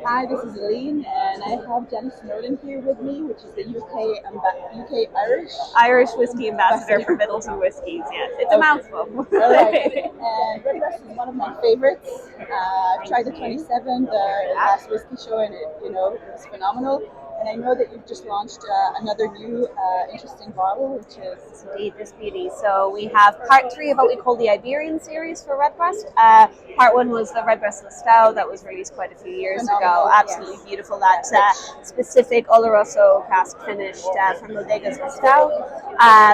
Hi, this is Aline, and I have Janice Snowden here with me, which is the UK Irish Whisky Ambassador for Middleton Whiskies, yes. It's a mouthful. All right. And Redbreast is one of my favorites. I've tried the 27, the last whiskey show, and it was phenomenal. And I know that you've just launched another new interesting bottle, which is Indeed, this beauty. So we have part 3 of what we call the Iberian series for Redbreast. Part 1 was the Redbreast Listau that was released quite a few years ago. Absolutely beautiful. That specific Oloroso cask finished from Bodegas Listau.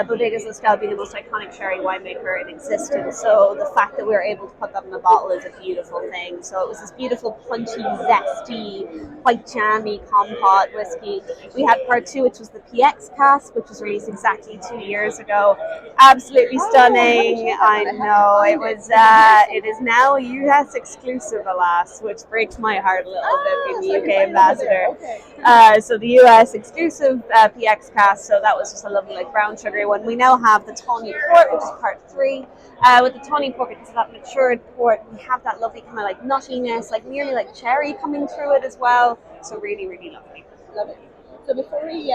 Bodegas Listau being the most iconic sherry winemaker in existence. So the fact that we were able to put that in a bottle is a beautiful thing. So it was this beautiful, punchy, zesty, quite jammy compote whiskey. We had part 2, which was the PX cask, which was released exactly 2 years ago. Absolutely stunning. I know it was. It is now a US exclusive, alas, which breaks my heart a little bit being the UK ambassador. So the US exclusive PX cask. So that was just a lovely, like brown sugary one. We now have the tawny port, which is part 3. With the tawny port, because of that matured port, we have that lovely kind of like nuttiness, like nearly like cherry coming through it as well. So really, really lovely. Love it. So before we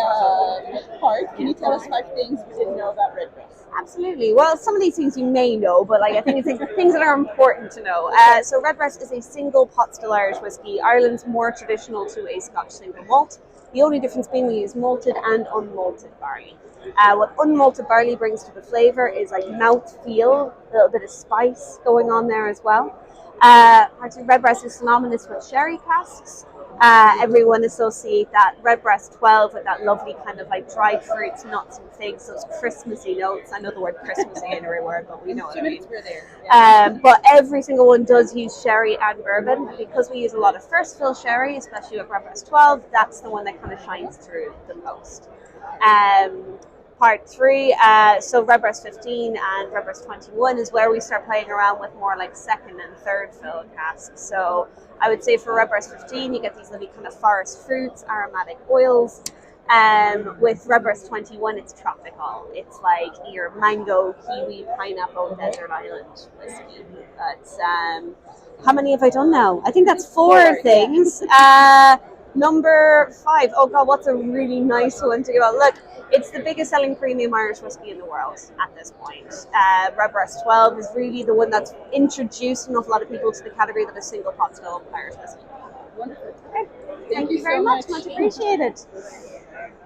part, can you tell us 5 things we didn't know about Redbreast? Absolutely. Well, some of these things you may know, but I think it's things that are important to know. So Redbreast is a single pot still Irish whiskey. Ireland's more traditional to a Scotch single malt. The only difference being we use malted and unmalted barley. What unmalted barley brings to the flavour is like mouthfeel, a little bit of spice going on there as well. Redbreast is synonymous with sherry casks. Everyone associate that Redbreast 12 with that lovely kind of like dried fruits, nuts and figs, those Christmassy notes. I know the word Christmassy ain't a real word, but we know what I mean. But every single one does use sherry and bourbon. Because we use a lot of first fill sherry, especially with Redbreast 12, that's the one that kind of shines through the most. Part 3, so Redbreast 15 and Redbreast 21 is where we start playing around with more like second and third fill casks. So I would say for Redbreast 15, you get these lovely kind of forest fruits, aromatic oils. With Redbreast 21, it's tropical. It's like your mango, kiwi, pineapple, desert island whiskey. But how many have I done now? I think that's 4 things. Number 5. Oh God, what's a really nice one to go? Look, it's the biggest selling premium Irish whiskey in the world at this point. Redbreast 12 is really the one that's introduced an awful lot of people to the category that is single pot still Irish whiskey. Wonderful. Okay. Thank you very much. Much appreciated.